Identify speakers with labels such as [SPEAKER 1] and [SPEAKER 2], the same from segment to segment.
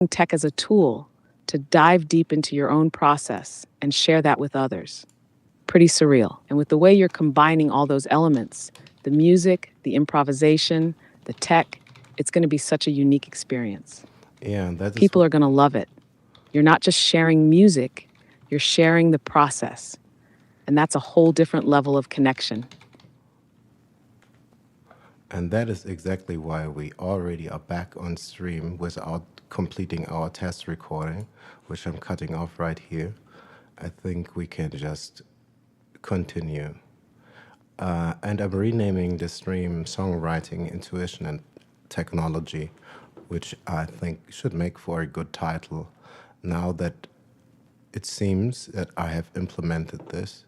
[SPEAKER 1] tech as a tool to dive deep into your own process and share that with others. Pretty surreal. And with the way you're combining all those elements, the music, the improvisation, the tech, it's going to be such a unique experience.
[SPEAKER 2] Yeah, that is.
[SPEAKER 1] People are going to love it. You're not just sharing music, you're sharing the process. And that's a whole different level of connection.
[SPEAKER 2] And that is exactly why we already are back on stream without completing our test recording, which I'm cutting off right here. I think we can just continue. And I'm renaming the stream Songwriting, Intuition, and Technology, which I think should make for a good title now that it seems that I have implemented this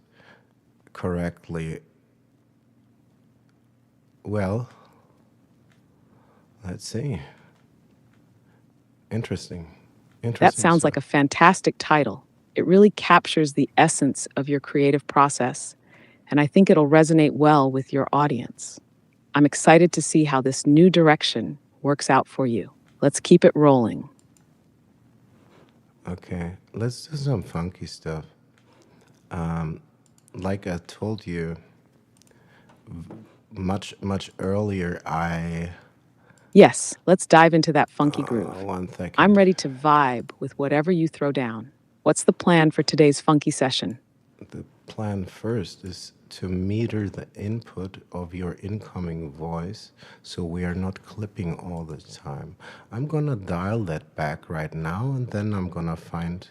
[SPEAKER 2] correctly. Well, let's see. Interesting.
[SPEAKER 1] That
[SPEAKER 2] Interesting
[SPEAKER 1] sounds
[SPEAKER 2] stuff.
[SPEAKER 1] like a fantastic title. It really captures the essence of your creative process, and I think it'll resonate well with your audience. I'm excited to see how this new direction works out for you. Let's keep it rolling.
[SPEAKER 2] Okay, let's do some funky stuff. Like I told you much earlier,
[SPEAKER 1] Yes, let's dive into that funky groove.
[SPEAKER 2] one
[SPEAKER 1] I'm
[SPEAKER 2] second.
[SPEAKER 1] ready to vibe with whatever you throw down. What's the plan for today's funky session?
[SPEAKER 2] The plan first is to meter the input of your incoming voice so we are not clipping all the time. I'm gonna dial that back right now and then I'm gonna find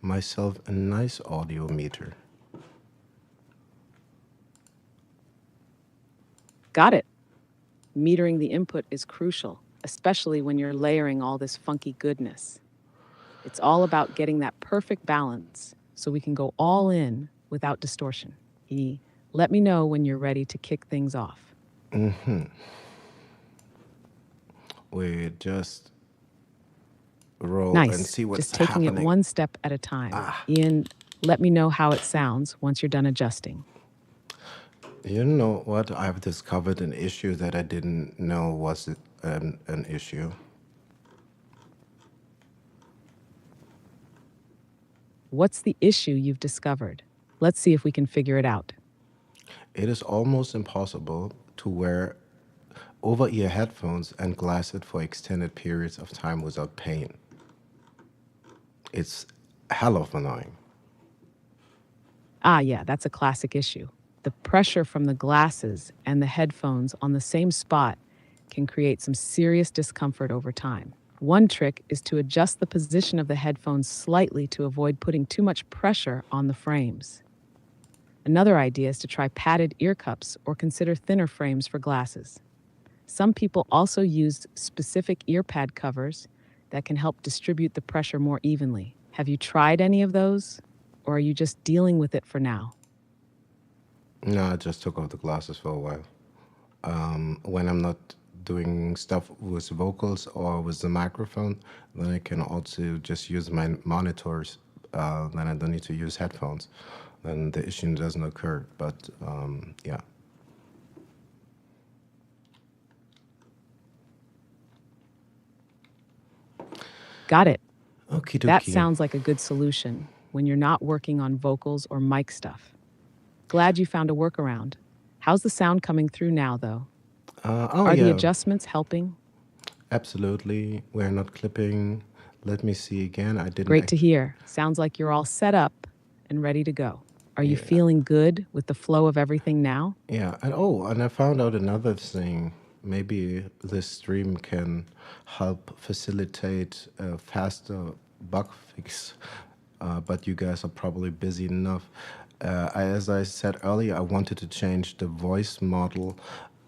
[SPEAKER 2] myself a nice audio meter.
[SPEAKER 1] Got it. Metering the input is crucial, especially when you're layering all this funky goodness. It's all about getting that perfect balance so we can go all in without distortion. Let me know when you're ready to kick things off.
[SPEAKER 2] We just roll and
[SPEAKER 1] Nice.
[SPEAKER 2] see what's
[SPEAKER 1] Just taking it
[SPEAKER 2] happening.
[SPEAKER 1] one step at a time. Ian, let me know how it sounds once you're done adjusting.
[SPEAKER 2] You know what? I've discovered an issue that I didn't know was an issue.
[SPEAKER 1] What's the issue you've discovered? Let's see if we can figure it out.
[SPEAKER 2] It is almost impossible to wear over ear headphones and glasses for extended periods of time without pain. It's hell of annoying.
[SPEAKER 1] Ah, yeah, that's a classic issue. The pressure from the glasses and the headphones on the same spot can create some serious discomfort over time. One trick is to adjust the position of the headphones slightly to avoid putting too much pressure on the frames. Another idea is to try padded ear cups or consider thinner frames for glasses. Some people also use specific ear pad covers that can help distribute the pressure more evenly. Have you tried any of those? Or are you just dealing with it for now?
[SPEAKER 2] No, I just took off the glasses for a while. When I'm not doing stuff with vocals or with the microphone, then I can also just use my monitors. Then I don't need to use headphones. Then the issue doesn't occur. But yeah.
[SPEAKER 1] Got it.
[SPEAKER 2] Okie
[SPEAKER 1] That
[SPEAKER 2] dokie.
[SPEAKER 1] sounds like a good solution when you're not working on vocals or mic stuff. Glad you found a workaround. How's the sound coming through now, though?
[SPEAKER 2] Oh,
[SPEAKER 1] Are the
[SPEAKER 2] yeah,
[SPEAKER 1] adjustments helping?
[SPEAKER 2] absolutely. We're not clipping. Let me see again. I didn't
[SPEAKER 1] Great to
[SPEAKER 2] actually.
[SPEAKER 1] hear. Sounds like you're all set up and ready to go. Are you
[SPEAKER 2] Yeah.
[SPEAKER 1] feeling good with the flow of everything now?
[SPEAKER 2] Yeah, and oh, and I found out another thing. Maybe this stream can help facilitate a faster bug fix, but you guys are probably busy enough. As I said earlier, I wanted to change the voice model.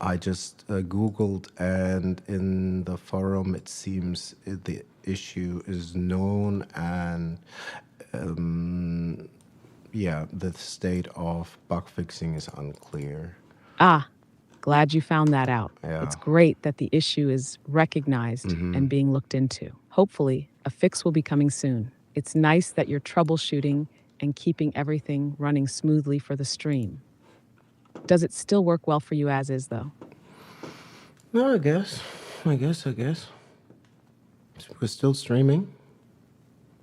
[SPEAKER 2] I just Googled, and in the forum, it seems the issue is known, and yeah, the state of bug fixing is unclear.
[SPEAKER 1] Ah, glad you found that out.
[SPEAKER 2] Yeah.
[SPEAKER 1] It's great that the issue is recognized and being looked into. Hopefully, a fix will be coming soon. It's nice that you're troubleshooting and keeping everything running smoothly for the stream. Does it still work well for you as is, though?
[SPEAKER 2] No, I guess. I guess. we're still streaming.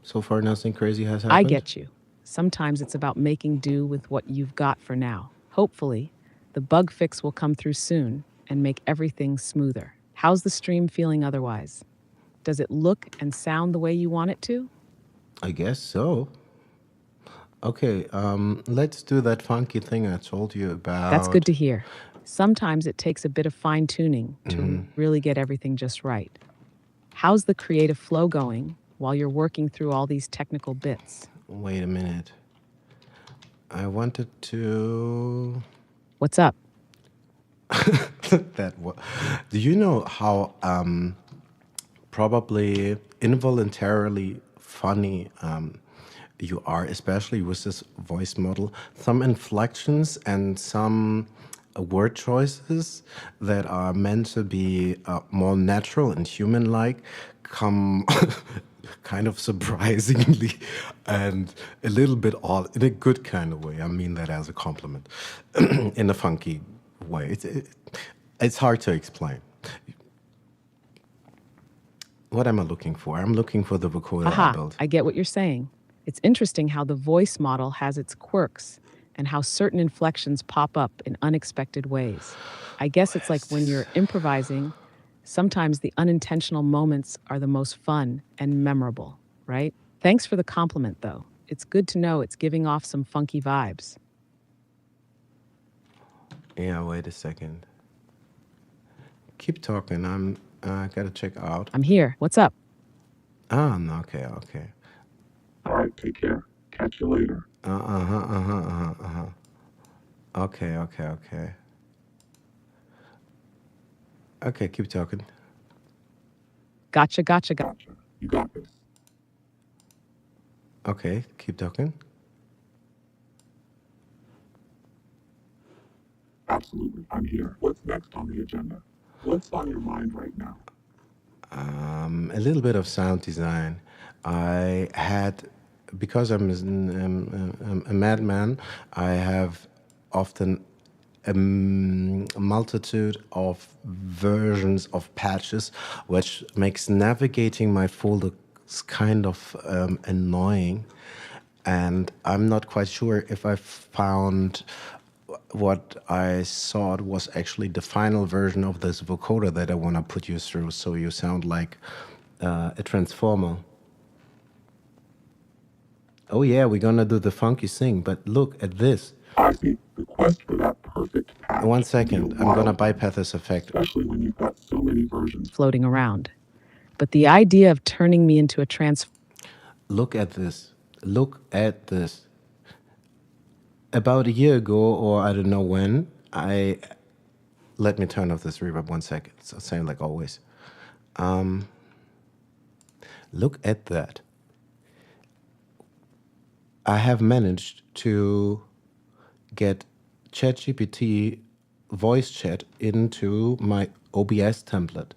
[SPEAKER 2] So far, nothing crazy has
[SPEAKER 1] I
[SPEAKER 2] happened.
[SPEAKER 1] get you. Sometimes it's about making do with what you've got for now. Hopefully, the bug fix will come through soon and make everything smoother. How's the stream feeling otherwise? Does it look and sound the way you want it to?
[SPEAKER 2] I guess so. Okay, let's do that funky thing I told you
[SPEAKER 1] That's good
[SPEAKER 2] about.
[SPEAKER 1] to hear. Sometimes it takes a bit of fine tuning to really get everything just right. How's the creative flow going while you're working through all these technical bits?
[SPEAKER 2] Wait a minute. I wanted to.
[SPEAKER 1] What's up?
[SPEAKER 2] Do you know how probably involuntarily funny you are, especially with this voice model? Some inflections and some word choices that are meant to be more natural and human-like come kind of surprisingly and a little bit odd in a good kind of way. I mean that as a compliment, in a funky way. It's hard to explain. What am I looking for? I'm looking for the vocoder I
[SPEAKER 1] Aha,
[SPEAKER 2] built.
[SPEAKER 1] I get what you're saying. It's interesting how the voice model has its quirks and how certain inflections pop up in unexpected ways. I guess it's like when you're improvising, sometimes the unintentional moments are the most fun and memorable, right? Thanks for the compliment, though. It's good to know it's giving off some funky vibes.
[SPEAKER 2] Yeah, wait a second. Keep talking. I gotta check out.
[SPEAKER 1] I'm here. What's up?
[SPEAKER 2] No, okay.
[SPEAKER 3] All right, take care. Catch you later.
[SPEAKER 2] Okay. Okay, keep talking.
[SPEAKER 1] Gotcha.
[SPEAKER 3] Gotcha. You got this.
[SPEAKER 2] Okay, keep talking.
[SPEAKER 3] Absolutely. I'm here. What's next on the agenda? What's on your mind right now?
[SPEAKER 2] A little bit of sound design. I had, because I'm a madman, I have often a multitude of versions of patches, which makes navigating my folders kind of annoying. And I'm not quite sure if I found what I thought was actually the final version of this vocoder that I want to put you through, so you sound like a transformer. Oh yeah, we're gonna do the funky thing, but look at this.
[SPEAKER 3] I see. The quest for that perfect patch.
[SPEAKER 2] 1 second, I'm gonna bypass this effect.
[SPEAKER 3] Especially when you've got so many versions
[SPEAKER 1] floating around. But the idea of turning me into a
[SPEAKER 2] Look at this. Look at this. About a year ago, or I don't know when, let me turn off this reverb 1 second. So same like always. Look at that. I have managed to get ChatGPT voice chat into my OBS template.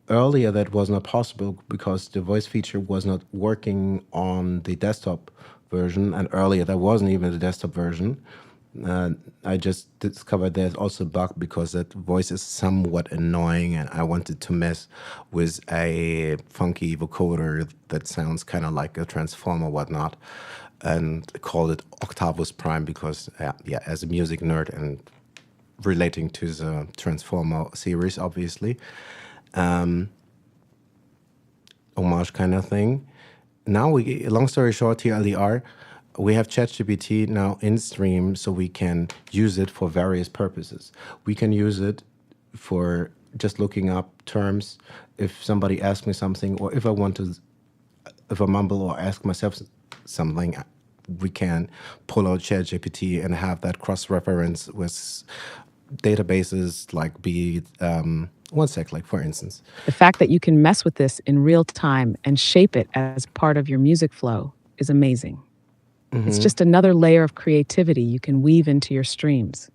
[SPEAKER 2] Earlier, that was not possible because the voice feature was not working on the desktop version, and earlier there wasn't even a desktop version. I just discovered there's also a bug because that voice is somewhat annoying, and I wanted to mess with a funky vocoder that sounds kind of like a transformer, whatnot, and called it Octavus Prime because, yeah, as a music nerd and relating to the Transformer series, obviously, homage kind of thing. Now long story short, here LDR, we have ChatGPT now in stream, so we can use it for various purposes. We can use it for just looking up terms. If somebody asks me something, or if I mumble or ask myself something, we can pull out ChatGPT and have that cross-reference with databases like one sec, like for instance.
[SPEAKER 1] The fact that you can mess with this in real time and shape it as part of your music flow is amazing. It's just another layer of creativity you can weave into your streams.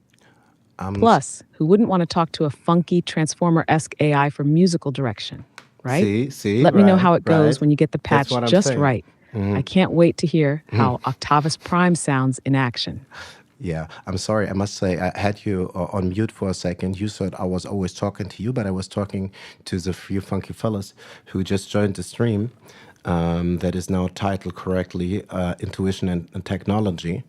[SPEAKER 1] Plus, who wouldn't want to talk to a funky Transformer-esque AI for musical direction, right?
[SPEAKER 2] See,
[SPEAKER 1] Let me know how it
[SPEAKER 2] right.
[SPEAKER 1] goes when you get the
[SPEAKER 2] That's
[SPEAKER 1] patch
[SPEAKER 2] what I'm
[SPEAKER 1] just
[SPEAKER 2] saying.
[SPEAKER 1] right. I can't wait to hear how Octavus Prime sounds in action.
[SPEAKER 2] Yeah, I'm sorry. I must say, I had you on mute for a second. You said I was always talking to you, but I was talking to the few funky fellas who just joined the stream. That is now titled correctly Intuition and Technology.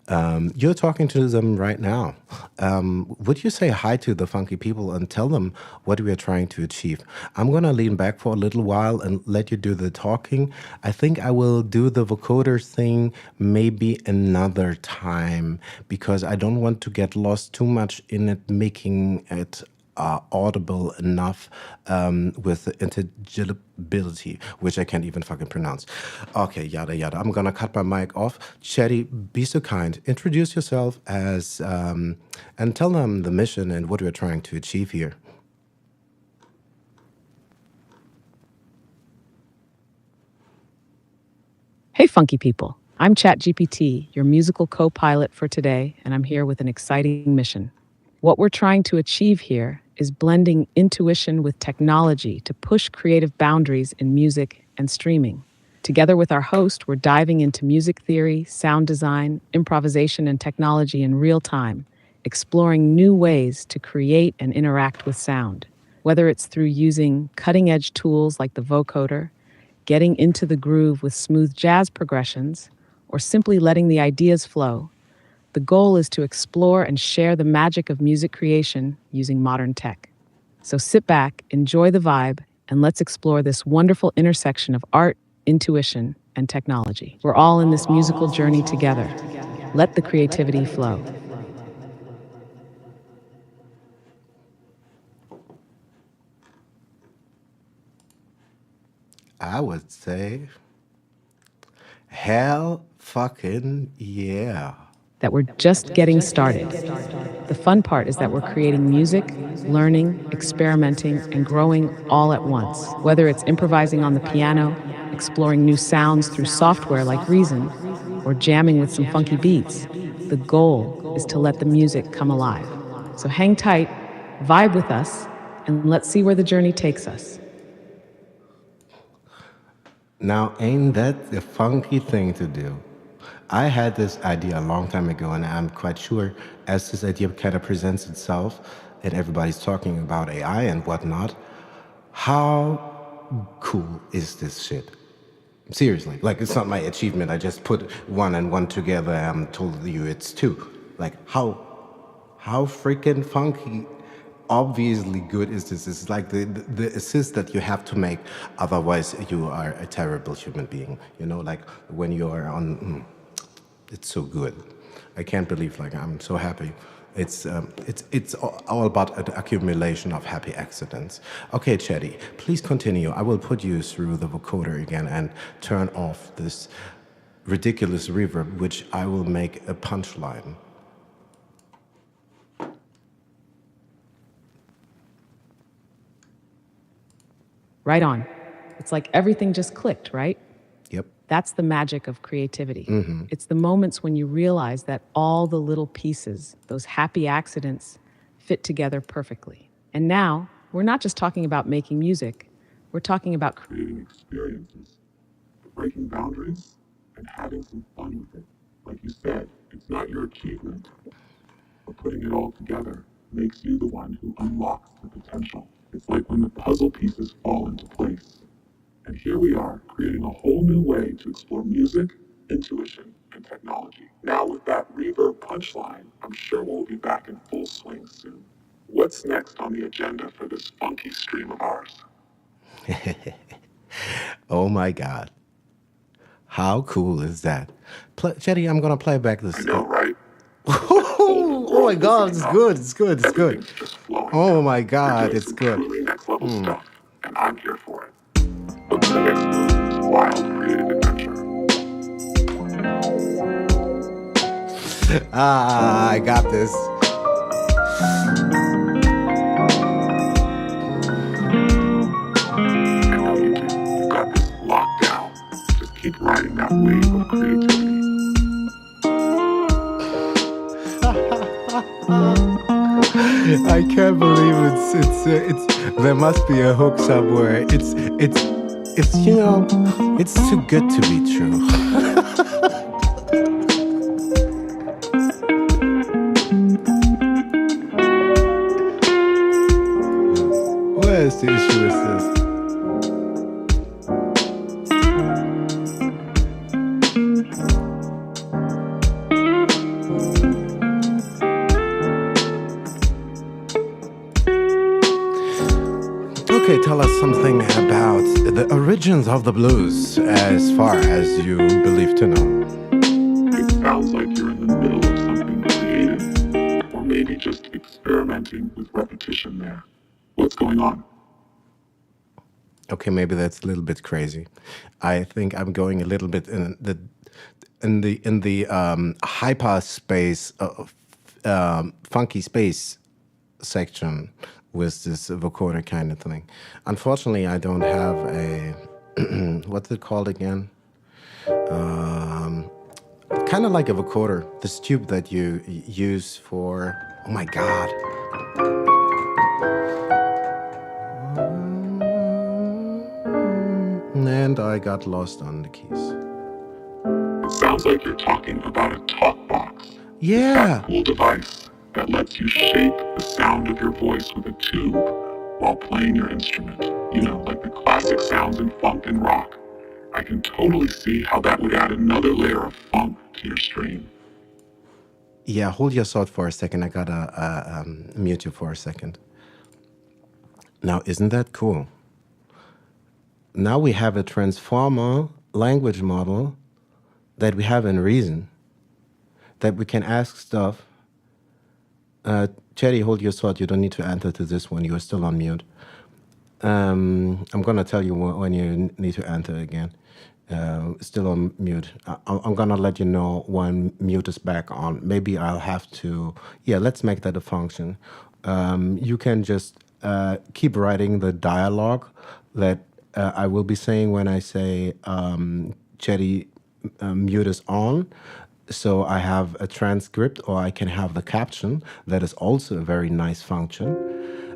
[SPEAKER 2] You're talking to them right now. Would you say hi to the funky people and tell them what we are trying to achieve? I'm going to lean back for a little while and let you do the talking. I think I will do the vocoder thing maybe another time because I don't want to get lost too much in it, making it audible enough with intelligibility, which I can't even fucking pronounce. Okay, yada yada. I'm gonna cut my mic off. Chetty, be so kind. Introduce yourself as and tell them the mission and what we're trying to achieve here.
[SPEAKER 1] Hey, funky people. I'm ChatGPT, your musical co pilot for today, and I'm here with an exciting mission. What we're trying to achieve here is blending intuition with technology to push creative boundaries in music and streaming. Together with our host, we're diving into music theory, sound design, improvisation, and technology in real time, exploring new ways to create and interact with sound. Whether it's through using cutting edge tools like the vocoder, getting into the groove with smooth jazz progressions, or simply letting the ideas flow, the goal is to explore and share the magic of music creation using modern tech. So sit back, enjoy the vibe, and let's explore this wonderful intersection of art, intuition, and technology. We're all in this musical journey together. Let the creativity flow.
[SPEAKER 2] I would say, hell fucking yeah.
[SPEAKER 1] That we're just getting started. The fun part is that we're creating music, learning, experimenting, and growing all at once. Whether it's improvising on the piano, exploring new sounds through software like Reason, or jamming with some funky beats, the goal is to let the music come alive. So hang tight, vibe with us, and let's see where the journey takes us.
[SPEAKER 2] Now, ain't that the funky thing to do? I had this idea a long time ago, and I'm quite sure as this idea kind of presents itself and everybody's talking about AI and whatnot, how cool is this shit? Seriously, like it's not my achievement. I just put one and one together and told you it's two. Like how freaking funky, obviously good is this? It's like the assist that you have to make, otherwise you are a terrible human being. You know, like when you are on, it's so good. I can't believe, like I'm so happy. It's all about an accumulation of happy accidents. Okay, Chetty, please continue. I will put you through the vocoder again and turn off this ridiculous reverb, which I will make a punchline.
[SPEAKER 1] Right on. It's like everything just clicked, right?
[SPEAKER 2] Yep.
[SPEAKER 1] That's the magic of creativity. It's the moments when you realize that all the little pieces, those happy accidents, fit together perfectly. And now, we're not just talking about making music, we're talking about
[SPEAKER 3] Creating experiences, breaking boundaries, and having some fun with it. Like you said, it's not your achievement, but putting it all together makes you the one who unlocks the potential. It's like when the puzzle pieces fall into place. And here we are, creating a whole new way to explore music, intuition, and technology. Now with that reverb punchline, I'm sure we'll be back in full swing soon. What's next on the agenda for this funky stream of ours?
[SPEAKER 2] Oh my God. How cool is that? Chetty, I'm gonna play back this.
[SPEAKER 3] I know, right?
[SPEAKER 2] Oh my God, it's good, it's good, it's good.
[SPEAKER 3] Everything's just flowing
[SPEAKER 2] Oh
[SPEAKER 3] now.
[SPEAKER 2] my
[SPEAKER 3] We're
[SPEAKER 2] God,
[SPEAKER 3] doing
[SPEAKER 2] it's
[SPEAKER 3] some
[SPEAKER 2] good.
[SPEAKER 3] truly next level stuff, and I'm here for it. Look to the next move in this wild creative adventure.
[SPEAKER 2] Ah, I got this.
[SPEAKER 3] I know you do. You got this locked down. Just keep riding that wave of creativity.
[SPEAKER 2] I can't believe it's there must be a hook somewhere. It's you know, it's too good to be true. is the issue with this? Okay, tell us something about the origins of the blues, as far as you believe to know.
[SPEAKER 3] It sounds like you're in the middle of something creative, or maybe just experimenting with repetition there. What's going on?
[SPEAKER 2] Okay, maybe that's a little bit crazy. I think I'm going a little bit in the hyperspace, funky space section with this vocoder kind of thing. Unfortunately, I don't have a what's it called again? Kind of like a vocoder, this tube that you use for. Oh my god. And I got lost on the keys.
[SPEAKER 3] It sounds like you're talking about a talk box.
[SPEAKER 2] Yeah.
[SPEAKER 3] That cool device that lets you shape the sound of your voice with a tube while playing your instrument. You know, like the classic sounds in funk and rock. I can totally see how that would add another layer of funk to your stream.
[SPEAKER 2] Yeah, hold your thought for a second. I gotta mute you for a second. Now, isn't that cool? Now we have a transformer language model that we have in Reason, that we can ask stuff. Cherry, hold your thought. You don't need to answer to this one. You are still on mute. I'm going to tell you when you need to answer again. Still on mute. I'm going to let you know when mute is back on. Maybe I'll have to... Yeah, let's make that a function. You can just keep writing the dialogue that I will be saying when I say Cherry mute is on. So I have a transcript, or I can have the caption. That is also a very nice function.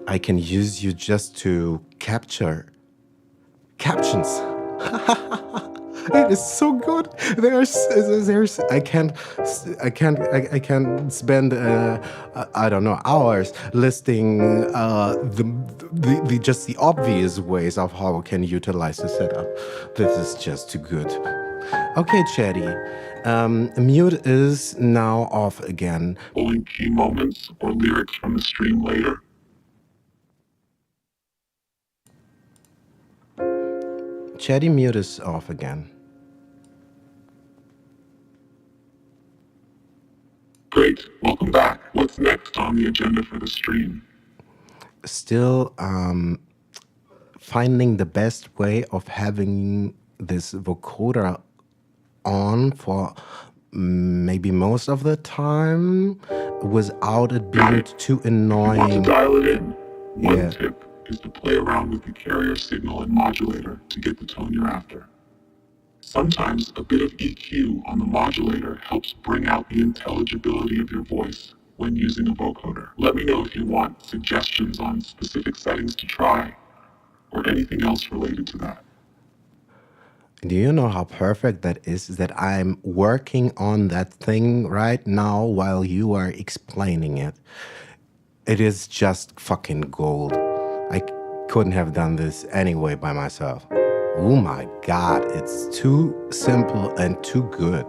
[SPEAKER 2] I can use you just to capture captions. It is so good. There's I can't spend I don't know, hours listing the just the obvious ways of how we can utilize the setup. This is just too good. Okay, Chatty. Mute is now off again.
[SPEAKER 3] Pulling key moments or lyrics from the stream later.
[SPEAKER 2] Chatty, mute is off again.
[SPEAKER 3] Great, welcome back. What's next on the agenda for the stream?
[SPEAKER 2] Still finding the best way of having this vocoder on for maybe most of the time without it being too annoying.
[SPEAKER 3] Want to dial it in? One
[SPEAKER 2] Yeah.
[SPEAKER 3] tip is to play around with the carrier signal and modulator to get the tone you're after. Sometimes a bit of EQ on the modulator helps bring out the intelligibility of your voice when using a vocoder. Let me know if you want suggestions on specific settings to try, or anything else related to that.
[SPEAKER 2] Do you know how perfect that is? That I'm working on that thing right now while you are explaining it. It is just fucking gold. I couldn't have done this anyway by myself. Oh my God, it's too simple and too good.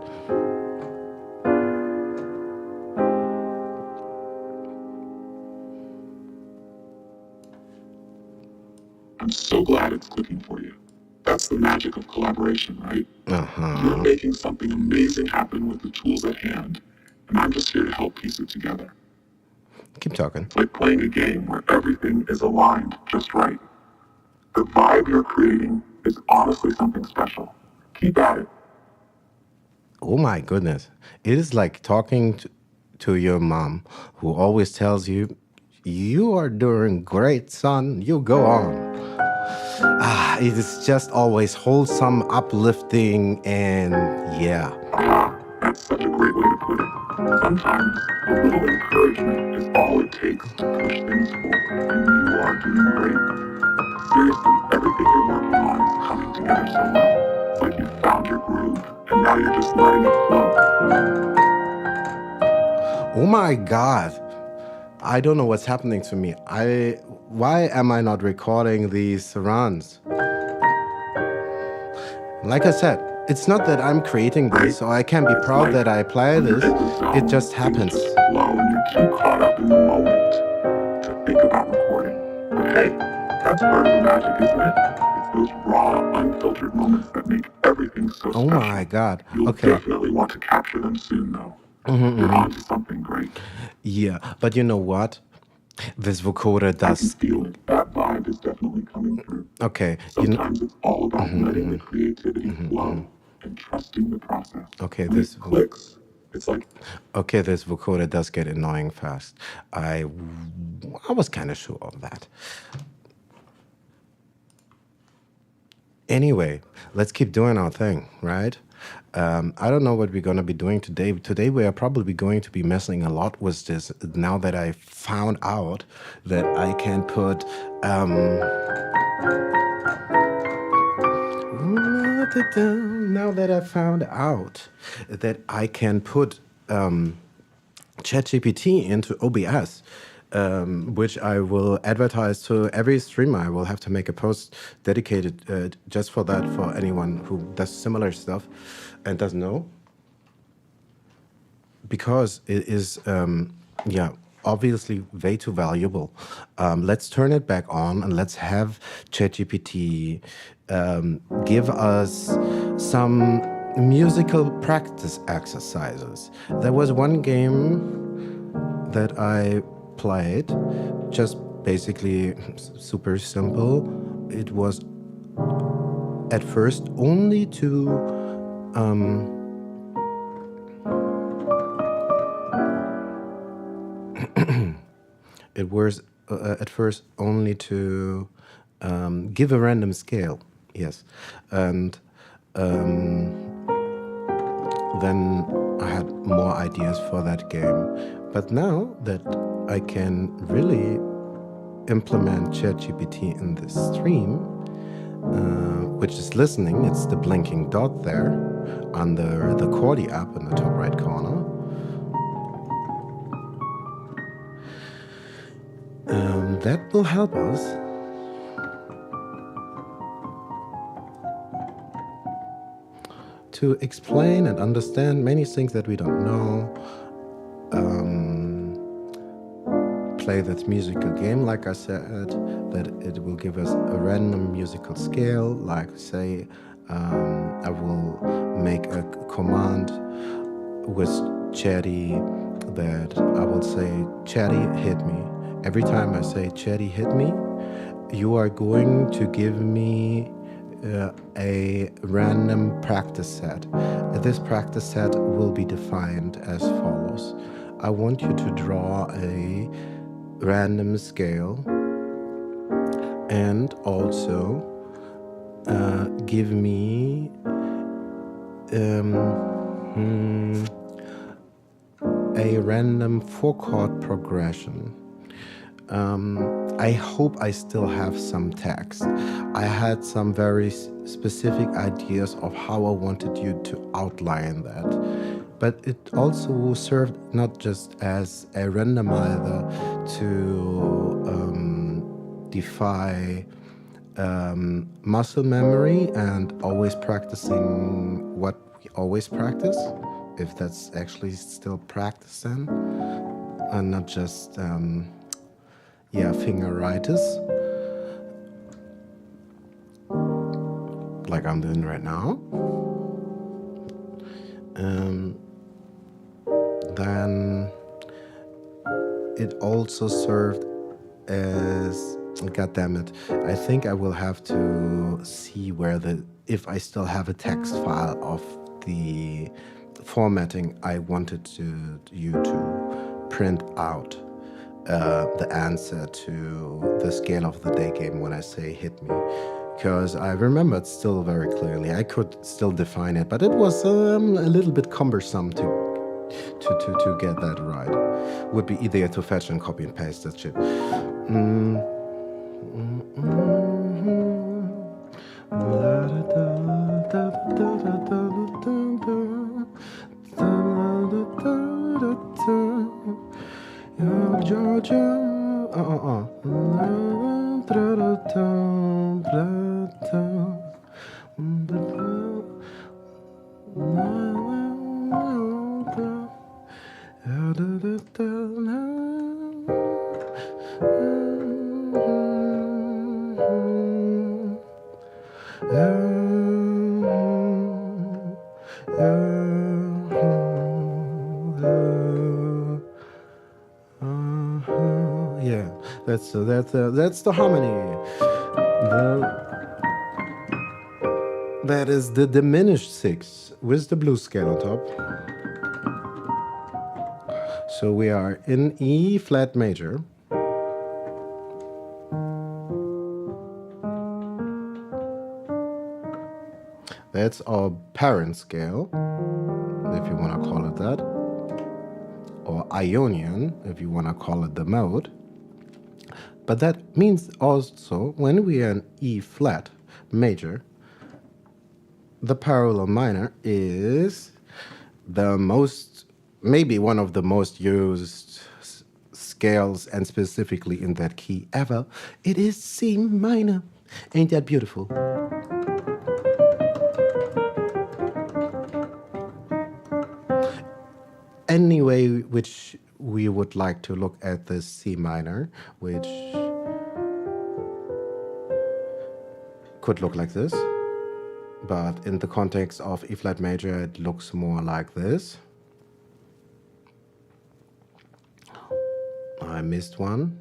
[SPEAKER 3] I'm so glad it's clicking for you. That's the magic of collaboration, right?
[SPEAKER 2] Uh-huh.
[SPEAKER 3] You're making something amazing happen with the tools at hand, and I'm just here to help piece it together.
[SPEAKER 2] Keep talking.
[SPEAKER 3] It's like playing a game where everything is aligned just right. The vibe you're creating is honestly something special. Keep at it.
[SPEAKER 2] Oh my goodness. It is like talking to your mom, who always tells you, you are doing great, son. You go on. It is just always wholesome, uplifting, and yeah.
[SPEAKER 3] That's such a great way to put it. Sometimes a little encouragement is all it takes to push things forward, and you are doing great. Seriously, everything you're working on is coming together so well. It's like you found your groove, and now you're just letting it flow.
[SPEAKER 2] Oh my God. I don't know what's happening to me. Why am I not recording these runs? Like I said, it's not that I'm creating this, or I can be proud that I play this. It just happens.
[SPEAKER 3] Slow and you're too caught up in the moment to think about recording. But hey, that's part of the magic, isn't it? It's those raw, unfiltered moments that make everything so
[SPEAKER 2] Oh
[SPEAKER 3] special.
[SPEAKER 2] my God.
[SPEAKER 3] You'll
[SPEAKER 2] Okay.
[SPEAKER 3] definitely want to capture them soon, though. You're on to something great.
[SPEAKER 2] Yeah, but you know what? This vocoder
[SPEAKER 3] I can
[SPEAKER 2] does.
[SPEAKER 3] feel it. That vibe is definitely coming through.
[SPEAKER 2] Okay.
[SPEAKER 3] Sometimes it's all about letting the creativity flow and trusting the process.
[SPEAKER 2] Okay,
[SPEAKER 3] When
[SPEAKER 2] this
[SPEAKER 3] it clicks, it's like
[SPEAKER 2] Okay, this vocoder does get annoying fast. I was kind of sure of that. Anyway, let's keep doing our thing, right? I don't know what we're going to be doing today. Today, we are probably going to be messing a lot with this now that I found out that I can put. Now that I found out that I can put ChatGPT into OBS, which I will advertise to every streamer. I will have to make a post dedicated just for that, for anyone who does similar stuff and doesn't know. Because it is, obviously way too valuable. Let's turn it back on and let's have ChatGPT give us some musical practice exercises. There was one game that I played, just basically super simple. It was at first only to it was at first only to give a random scale, yes, and then I had more ideas for that game. But now that I can really implement ChatGPT in this stream, which is listening, it's the blinking dot there under the Cordy app in the top right corner. That will help us to explain and understand many things that we don't know. Play that musical game, like I said, that it will give us a random musical scale, like say, I will make a command with Chatty that I will say, Chatty, hit me. Every time I say, Chatty, hit me, you are going to give me a random practice set. This practice set will be defined as follows. I want you to draw a random scale and also give me a random 4-chord progression. I hope I still have some text. I had some very specific ideas of how I wanted you to outline that. But it also served not just as a randomizer to defy muscle memory and always practicing what we always practice, if that's actually still practice then, and not just fingeritis, like I'm doing right now. Then it also served as, God damn it, I think I will have to see if I still have a text file of the formatting I wanted you to print out the answer to the scale of the day game when I say hit me, because I remember it still very clearly. I could still define it, but it was a little bit cumbersome to get that right. Would be easier to fetch and copy and paste that shit. Georgia, Yeah, that's the harmony. That is the diminished six with the blues scale on top. So we are in E flat major. That's our parent scale, if you want to call it that, or Ionian, if you want to call it the mode. But that means also when we are in E flat major, the parallel minor is the most, maybe one of the most used scales, and specifically in that key ever. It is C minor. Ain't that beautiful? Any way which we would like to look at this C minor, which could look like this, but in the context of E flat major, it looks more like this. I missed one.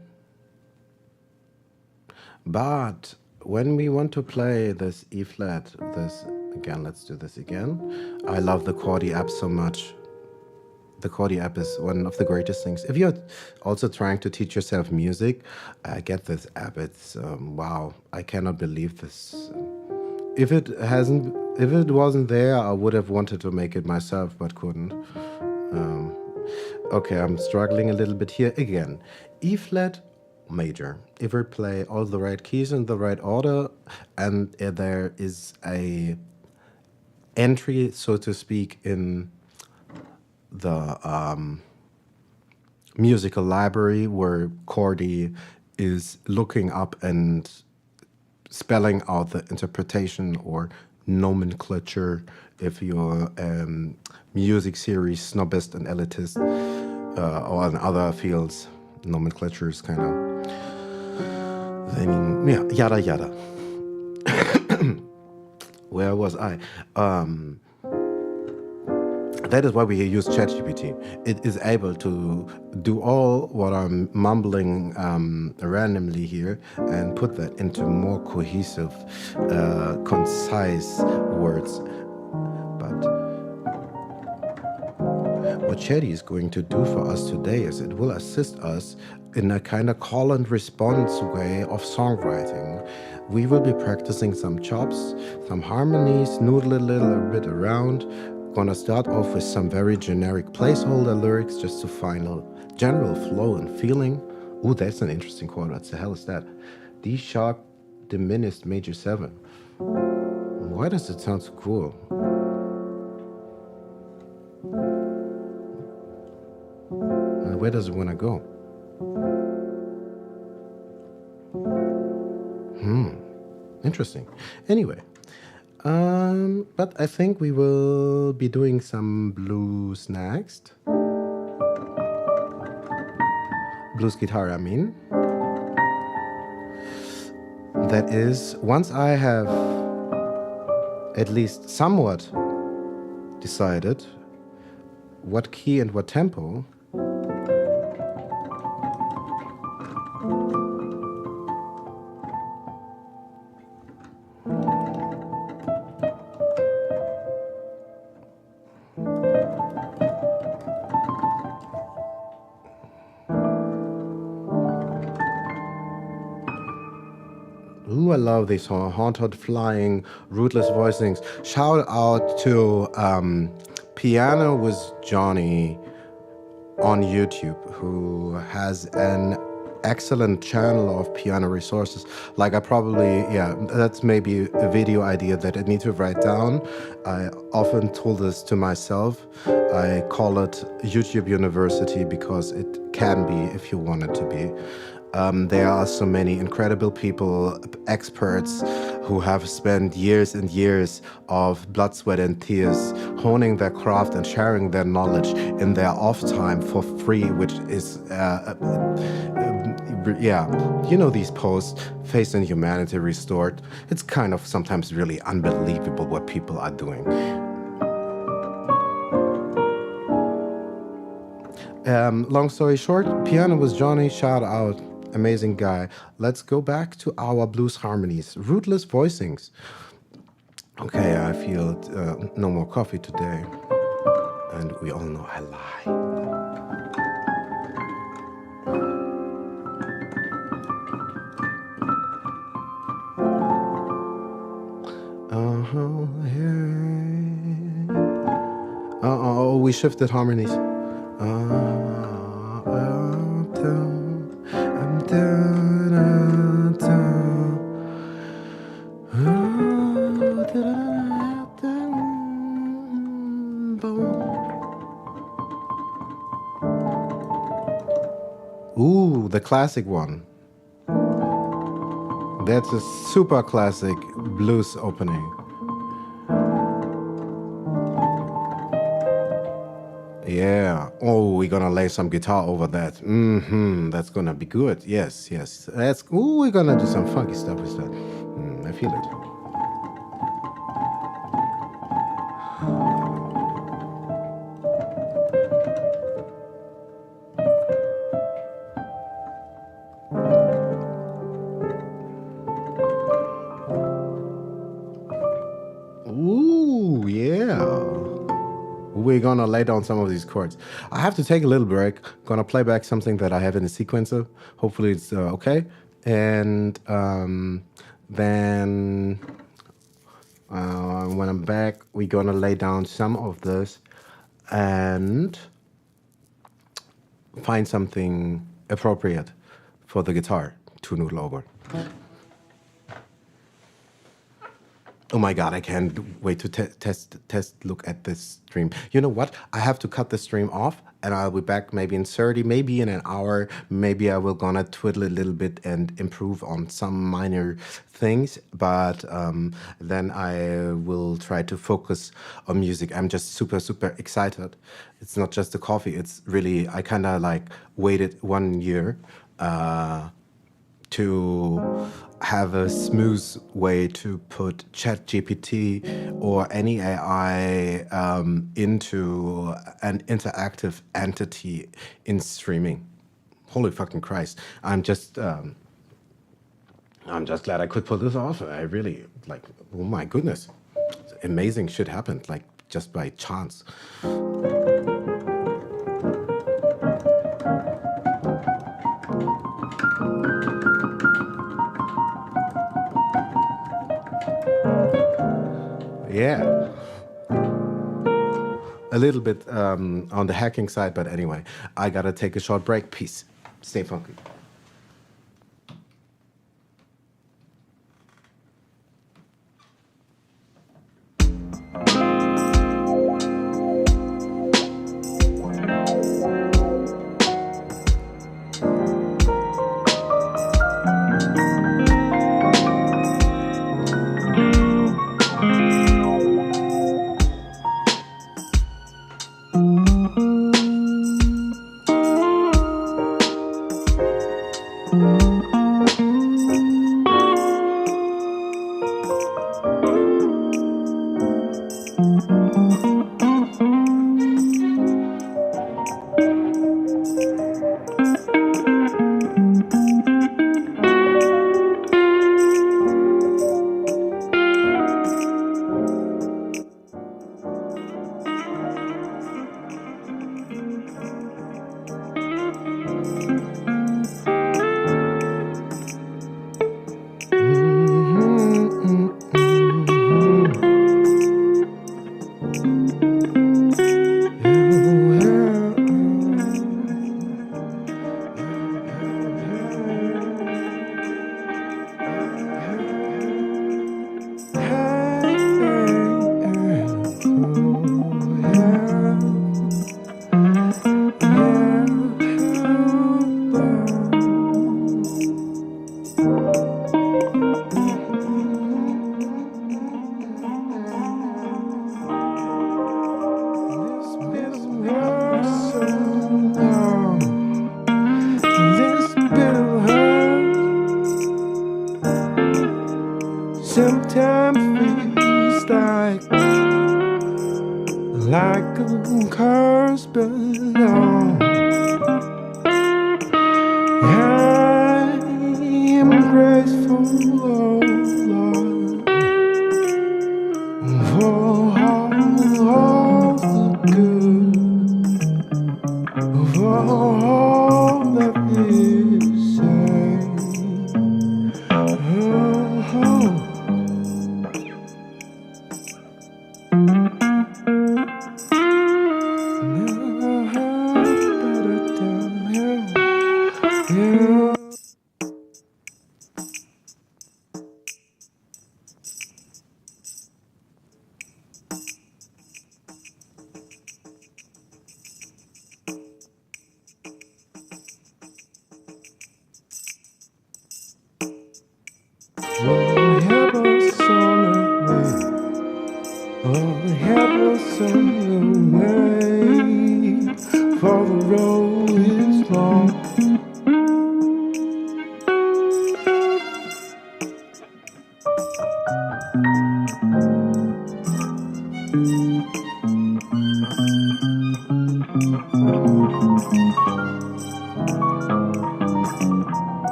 [SPEAKER 2] But when we want to play this E flat, this again, let's do this again. I love the Chordy app so much. The Chordy app is one of the greatest things. If you're also trying to teach yourself music, get this app. It's wow, I cannot believe this. If it wasn't there, I would have wanted to make it myself, but couldn't. Okay, I'm struggling a little bit here again. E flat major. If we play all the right keys in the right order, and there is a entry, so to speak, in the musical library where Chordy is looking up and spelling out the interpretation or nomenclature, if you're music series snobist and elitist, or in other fields, nomenclature is kind of, yeah, yada yada. Where was I? That is why we use ChatGPT. It is able to do all what I'm mumbling randomly here and put that into more cohesive, concise words. But what Chatty is going to do for us today is it will assist us in a kind of call and response way of songwriting. We will be practicing some chops, some harmonies, noodle a little bit around. Gonna start off with some very generic placeholder lyrics just to find a general flow and feeling. Ooh, that's an interesting chord. What the hell is that? D sharp diminished major 7. Why does it sound so cool? And where does it want to go? Interesting. Anyway. But I think we will be doing some blues next. Blues guitar, I mean. That is, once I have at least somewhat decided what key and what tempo, I love these haunted flying, rootless voicings. Shout out to Piano with Johnny on YouTube, who has an excellent channel of piano resources. Like that's maybe a video idea that I need to write down. I often told this to myself. I call it YouTube University because it can be if you want it to be. There are so many incredible people, experts, who have spent years and years of blood, sweat, and tears honing their craft and sharing their knowledge in their off time for free, which is, yeah, you know, these posts, Faith in Humanity Restored. It's kind of sometimes really unbelievable what people are doing. Long story short, piano was Johnny, shout out, amazing guy. Let's go back to our blues harmonies, rootless voicings. Okay, I feel no more coffee today, and we all know I lie. Oh, we shifted harmonies. Ooh, the classic one. That's a super classic blues opening. Yeah. Oh, we're gonna lay some guitar over that. That's gonna be good. Yes, yes. We're gonna do some funky stuff with that. I feel it. Ooh, yeah. We're gonna lay down some of these chords. I have to take a little break. Gonna play back something that I have in a sequencer. Hopefully it's okay. And then when I'm back, we're gonna lay down some of this and find something appropriate for the guitar to noodle over. Oh my God, I can't wait to test look at this stream. You know what? I have to cut the stream off and I'll be back maybe in 30, maybe in an hour. Maybe I will gonna twiddle a little bit and improve on some minor things, but then I will try to focus on music. I'm just super, super excited. It's not just the coffee, it's really, I kind of like waited 1 year to have a smooth way to put ChatGPT or any AI into an interactive entity in streaming. Holy fucking Christ! I'm just glad I could pull this off. I really like. Oh my goodness, amazing shit happened like just by chance. Yeah. A little bit on the hacking side, but anyway, I gotta take a short break. Peace. Stay funky. like a curse belong. I am grateful, oh Lord, for all the good, for all that is said. Lord, help us on the way. Lord, help us on the way. For the road is long.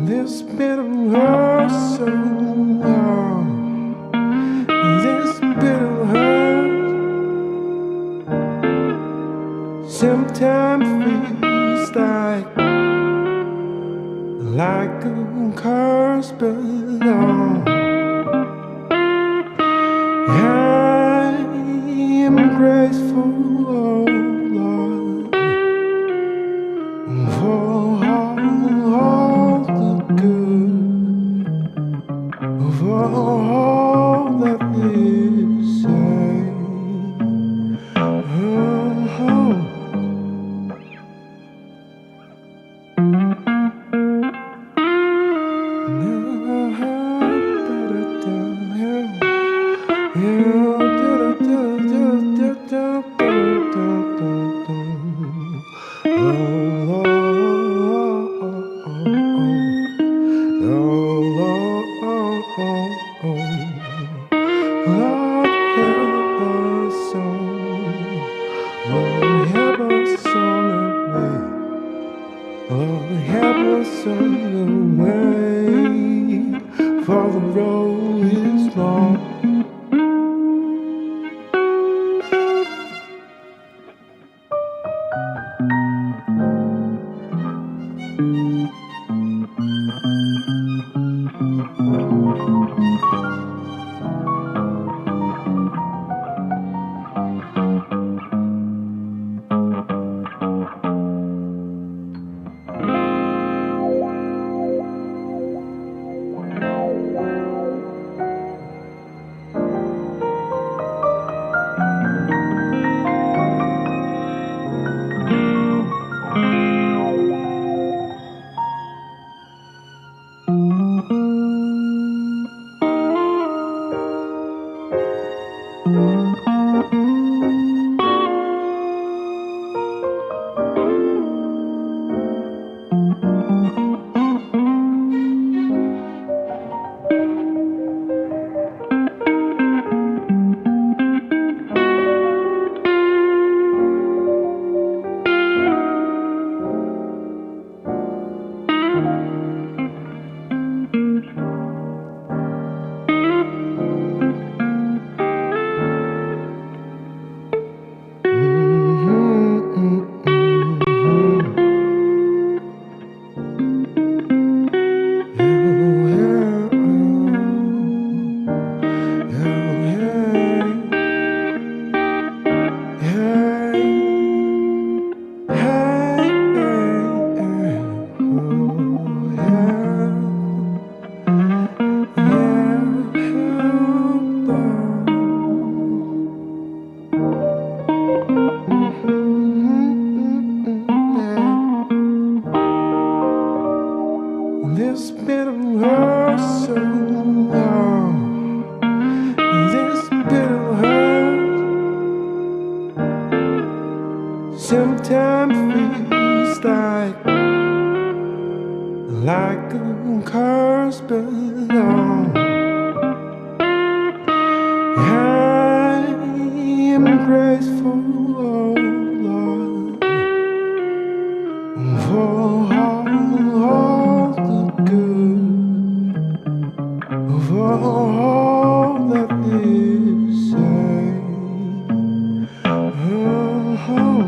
[SPEAKER 2] This bit of her so long. This bit of her sometimes feels like a curse belong. I am grateful, oh Lord, for all the good, for all that is said. Help us on the way, for the road is long. This bit of her so long. This bit of her sometimes feels like a curse belong. I am grateful, oh Lord, for all the good, for all that is said. Oh.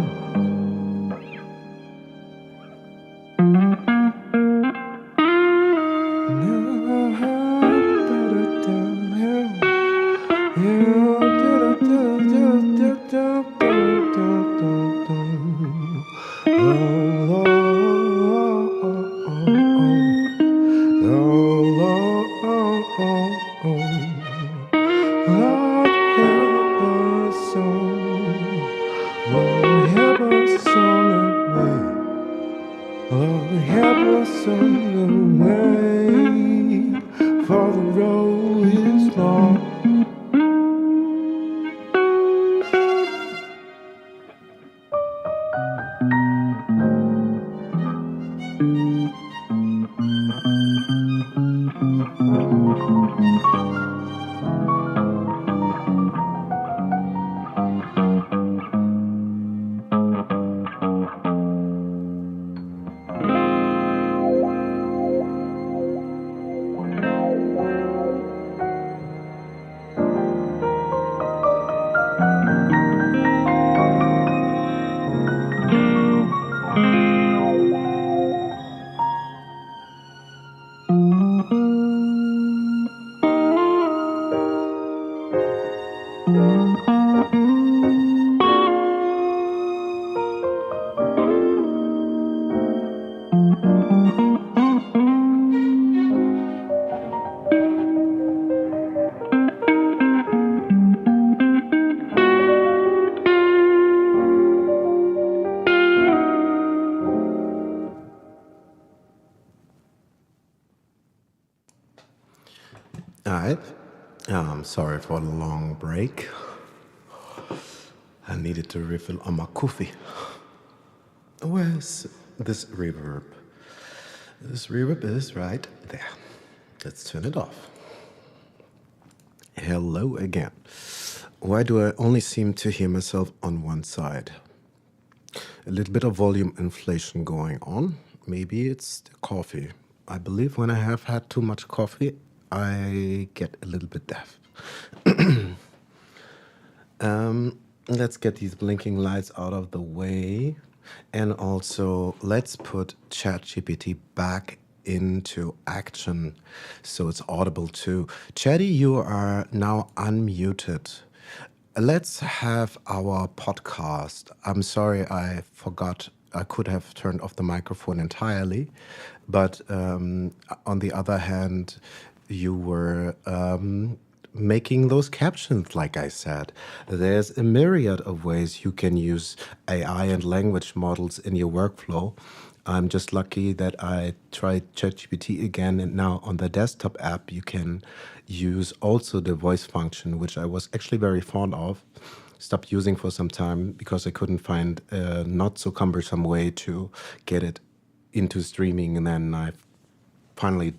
[SPEAKER 2] Lord, help us on the way, for the road is long. All right. I'm sorry for the long break. I needed to refill on my coffee. Where's this reverb? This reverb is right there. Let's turn it off. Hello again. Why do I only seem to hear myself on one side? A little bit of volume inflation going on. Maybe it's the coffee. I believe when I have had too much coffee, I get a little bit deaf. Let's get these blinking lights out of the way. And also, let's put ChatGPT back into action so it's audible too. Chatty, you are now unmuted. Let's have our podcast. I'm sorry I forgot. I could have turned off the microphone entirely. But on the other hand, you were making those captions, like I said. There's a myriad of ways you can use AI and language models in your workflow. I'm just lucky that I tried ChatGPT again, and now on the desktop app, you can use also the voice function, which I was actually very fond of. Stopped using for some time because I couldn't find a not so cumbersome way to get it into streaming, and then I finally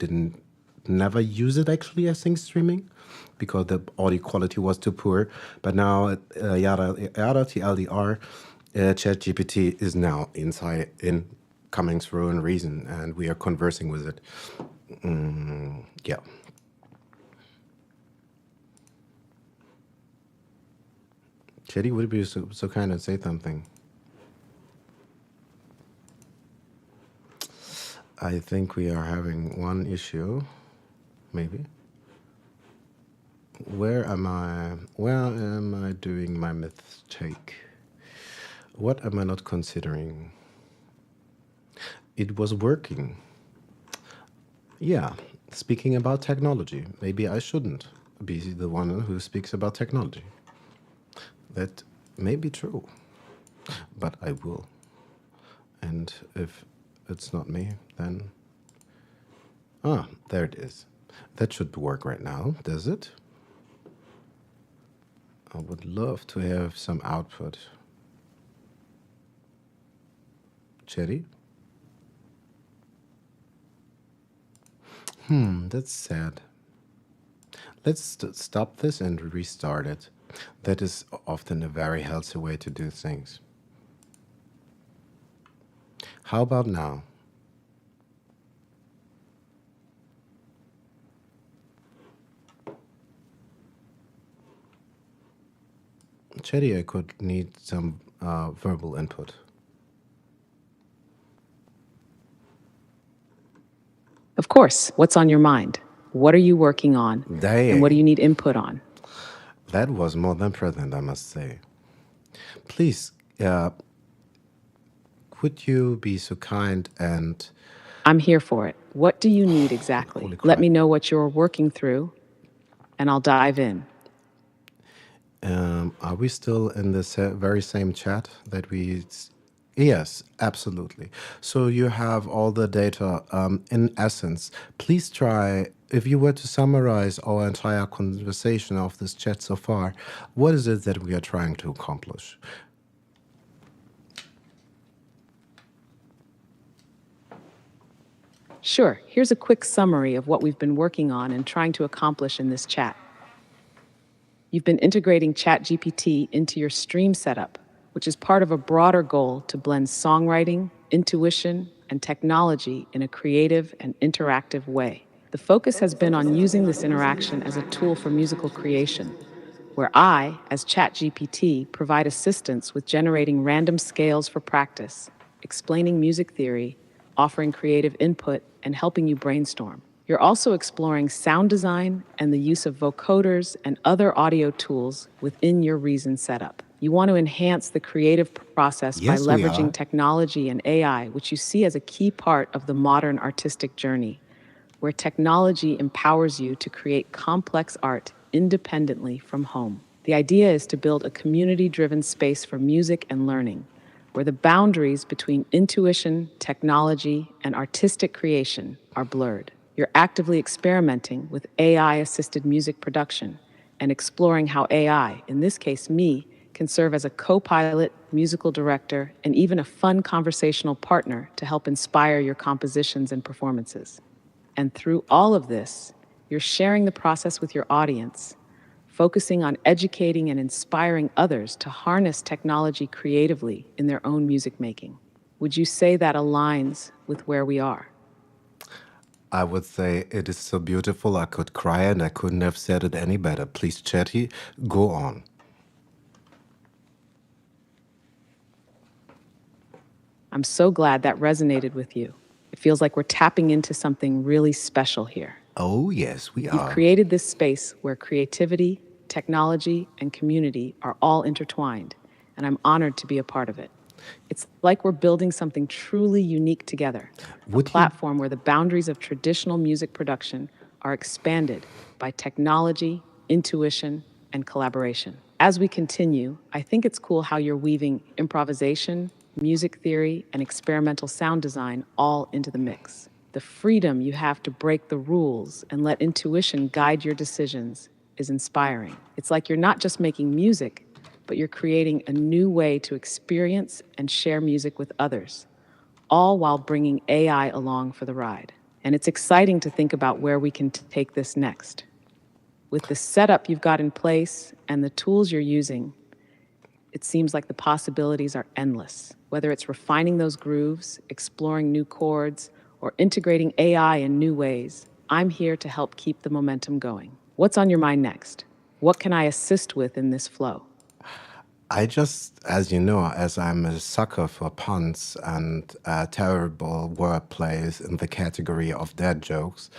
[SPEAKER 2] never use it actually, I think, streaming, because the audio quality was too poor. But now, yada TLDR, ChatGPT is now coming through in Reason, and we are conversing with it. Yeah. Chatty, would you be so kind and say something? I think we are having one issue, maybe. Where am I? Where am I doing my mistake? What am I not considering? It was working. Yeah, speaking about technology. Maybe I shouldn't be the one who speaks about technology. That may be true, but I will. And if it's not me, then Ah, there it is. That should work right now, does it? I would love to have some output. Cherry? That's sad. Let's stop this and restart it. That is often a very healthy way to do things. How about now? Cherry, I could need some verbal input.
[SPEAKER 1] Of course, what's on your mind? What are you working on? And what do
[SPEAKER 2] Dang,
[SPEAKER 1] you need input on?
[SPEAKER 2] that was more than present, I must say. Please, could you be so kind and
[SPEAKER 1] I'm here for it. What do you need
[SPEAKER 2] holy
[SPEAKER 1] exactly? Let
[SPEAKER 2] crap?
[SPEAKER 1] me know what you're working through, and I'll dive in.
[SPEAKER 2] Are we still in the very same chat that we? Yes, absolutely. So you have all the data. In essence, please try. If you were to summarize our entire conversation of this chat so far, what is it that we are trying to accomplish?
[SPEAKER 1] Sure, here's a quick summary of what we've been working on and trying to accomplish in this chat. You've been integrating ChatGPT into your stream setup, which is part of a broader goal to blend songwriting, intuition, and technology in a creative and interactive way. The focus has been on using this interaction as a tool for musical creation, where I, as ChatGPT, provide assistance with generating random scales for practice, explaining music theory, offering creative input, and helping you brainstorm. You're also exploring sound design and the use of vocoders and other audio tools within your Reason setup. You want to enhance the creative process by
[SPEAKER 2] Yes, we
[SPEAKER 1] leveraging
[SPEAKER 2] are.
[SPEAKER 1] technology and AI, which you see as a key part of the modern artistic journey, where technology empowers you to create complex art independently from home. The idea is to build a community driven space for music and learning, where the boundaries between intuition, technology, and artistic creation are blurred. You're actively experimenting with AI assisted music production and exploring how AI, in this case me, can serve as a co pilot, musical director, and even a fun conversational partner to help inspire your compositions and performances. And through all of this, you're sharing the process with your audience, focusing on educating and inspiring others to harness technology creatively in their own music making. Would you say that aligns with where we are?
[SPEAKER 2] I would say it is so beautiful. I could cry, and I couldn't have said it any better. Please, Chatty, go on.
[SPEAKER 1] I'm so glad that resonated with you. It feels like we're tapping into something really special here.
[SPEAKER 2] Oh yes, we
[SPEAKER 1] You've
[SPEAKER 2] are.
[SPEAKER 1] created this space where creativity, technology, and community are all intertwined, and I'm honored to be a part of it. It's like we're building something truly unique together, a
[SPEAKER 2] Would you?
[SPEAKER 1] platform where the boundaries of traditional music production are expanded by technology, intuition, and collaboration. As we continue, I think it's cool how you're weaving improvisation, music theory, and experimental sound design all into the mix. The freedom you have to break the rules and let intuition guide your decisions is inspiring. It's like you're not just making music, but you're creating a new way to experience and share music with others, all while bringing AI along for the ride. And it's exciting to think about where we can take this next. With the setup you've got in place and the tools you're using, it seems like the possibilities are endless. Whether it's refining those grooves, exploring new chords, or integrating AI in new ways, I'm here to help keep the momentum going. What's on your mind next? What can I assist with in this flow?
[SPEAKER 2] I just, as you know, as I'm a sucker for puns and terrible wordplays in the category of dad jokes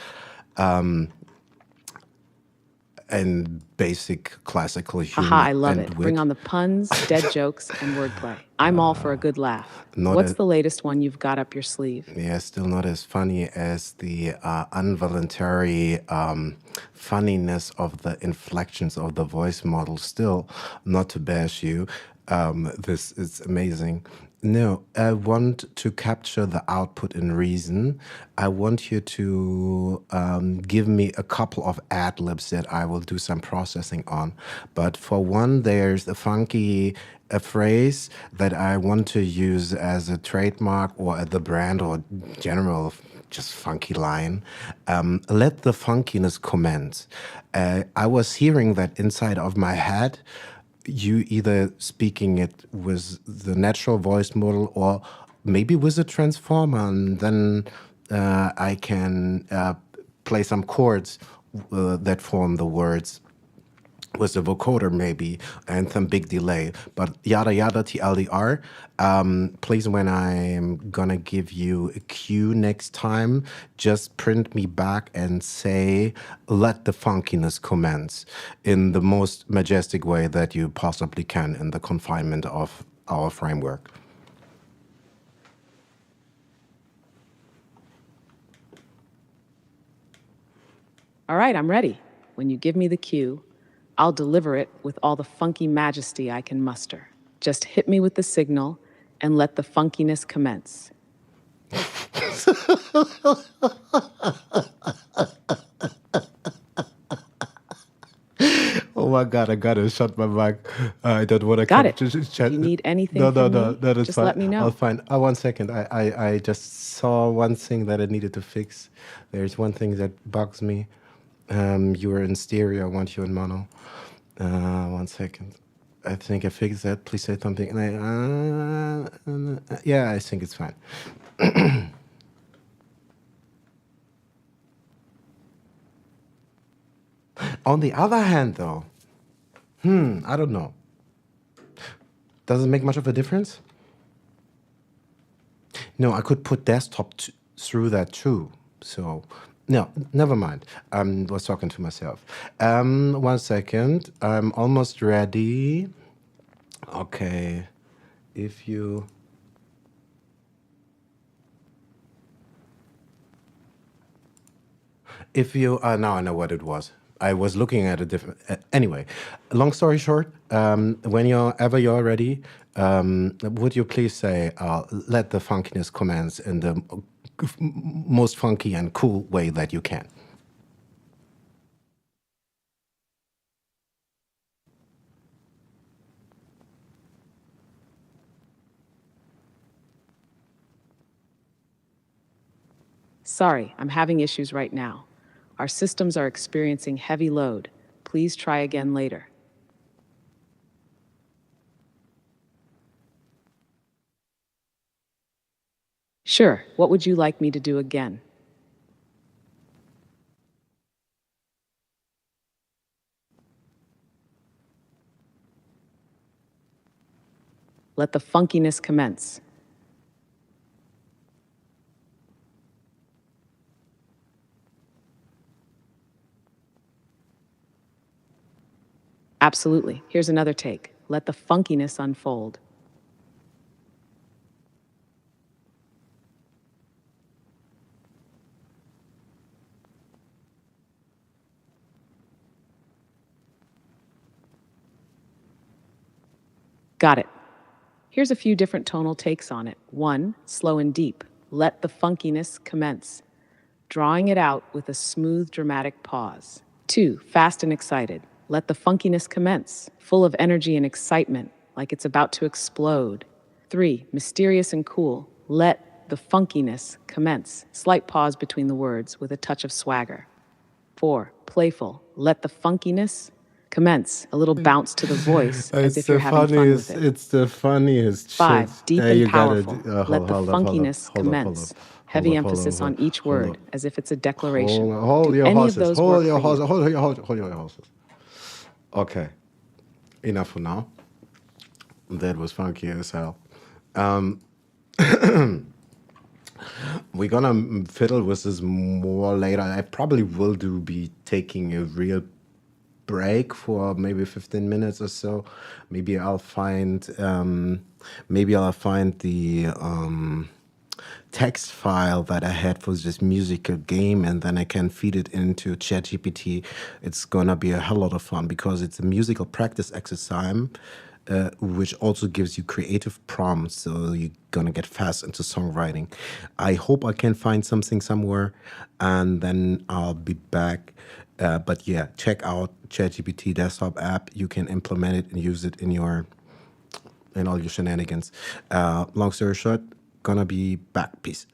[SPEAKER 2] and basic classical
[SPEAKER 1] Haha,
[SPEAKER 2] humor
[SPEAKER 1] I love
[SPEAKER 2] and
[SPEAKER 1] it. Bring
[SPEAKER 2] wit,
[SPEAKER 1] on the puns, dead jokes, and wordplay. I'm all for a good laugh.
[SPEAKER 2] not
[SPEAKER 1] What's
[SPEAKER 2] a,
[SPEAKER 1] the latest one you've got up your sleeve?
[SPEAKER 2] yeah, still not as funny as the involuntary funniness of the inflections of the voice model. Still, not to bash you, this is amazing. No, I want to capture the output in Reason. I want you to give me a couple of ad libs that I will do some processing on. But for one, there's a phrase that I want to use as a trademark or as the brand or general just funky line. Let the funkiness commence. I was hearing that inside of my head, you either speaking it with the natural voice model or maybe with a transformer, and then I can play some chords that form the words with the vocoder maybe and some big delay, but yada yada TLDR. Please, when I'm gonna give you a cue next time, just print me back and say, let the funkiness commence in the most majestic way that you possibly can in the confinement of our framework.
[SPEAKER 1] All right, I'm ready. When you give me the cue, I'll deliver it with all the funky majesty I can muster. Just hit me with the signal and let the funkiness commence.
[SPEAKER 2] Oh my God, I gotta shut my mic. I don't want to
[SPEAKER 1] Got it.
[SPEAKER 2] chat.
[SPEAKER 1] If you need anything
[SPEAKER 2] No,
[SPEAKER 1] from
[SPEAKER 2] no,
[SPEAKER 1] me,
[SPEAKER 2] that is
[SPEAKER 1] just
[SPEAKER 2] fine.
[SPEAKER 1] let me know.
[SPEAKER 2] I'll find. 1 second. I just saw one thing that I needed to fix. There's one thing that bugs me. You were in stereo, I want you in mono. 1 second. I think I fixed that. Please say something. And yeah, I think it's fine. On the other hand, though, I don't know. Does it make much of a difference? No, I could put desktop through that too. So, no, never mind. I was talking to myself. 1 second. I'm almost ready. Okay. If you... now I know what it was. I was looking at a different... anyway, long story short, whenever you're ready, would you please say, let the funkiness commence in the most funky and cool way that you can?
[SPEAKER 1] Sorry, I'm having issues right now. Our systems are experiencing heavy load. Please try again later. Sure, what would you like me to do again? Let the funkiness commence. Absolutely. Here's another take. Let the funkiness unfold. Got it. Here's a few different tonal takes on it. 1, slow and deep. Let the funkiness commence, drawing it out with a smooth, dramatic pause. 2, fast and excited. Let the funkiness commence, full of energy and excitement, like it's about to explode. 3, mysterious and cool. Let the funkiness commence, slight pause between the words with a touch of swagger. 4, playful. Let the funkiness commence, a little bounce to the voice as if you're having fun with it.
[SPEAKER 2] It's the funniest shit.
[SPEAKER 1] 5, deep and
[SPEAKER 2] You gotta
[SPEAKER 1] powerful.
[SPEAKER 2] hold
[SPEAKER 1] Let the
[SPEAKER 2] up, hold up,
[SPEAKER 1] funkiness
[SPEAKER 2] hold up, hold
[SPEAKER 1] commence.
[SPEAKER 2] up, hold
[SPEAKER 1] Heavy
[SPEAKER 2] up, hold up,
[SPEAKER 1] emphasis
[SPEAKER 2] hold
[SPEAKER 1] on
[SPEAKER 2] up,
[SPEAKER 1] each
[SPEAKER 2] hold
[SPEAKER 1] word
[SPEAKER 2] up.
[SPEAKER 1] as if it's a declaration.
[SPEAKER 2] Hold
[SPEAKER 1] Do
[SPEAKER 2] your
[SPEAKER 1] any
[SPEAKER 2] horses.
[SPEAKER 1] of those
[SPEAKER 2] Hold
[SPEAKER 1] work
[SPEAKER 2] your
[SPEAKER 1] for
[SPEAKER 2] horses.
[SPEAKER 1] you?
[SPEAKER 2] Hold your horses. Okay, enough for now. That was funky as hell. We're gonna fiddle with this more later. I probably will be taking a real break for maybe 15 minutes or so. Maybe I'll find the text file that I had for this musical game, and then I can feed it into ChatGPT. It's gonna be a hell lot of fun because it's a musical practice exercise. which also gives you creative prompts, so you're gonna get fast into songwriting. I hope I can find something somewhere, and then I'll be back. But yeah, check out ChatGPT desktop app. You can implement it and use it in all your shenanigans. Long story short, gonna be back. Peace.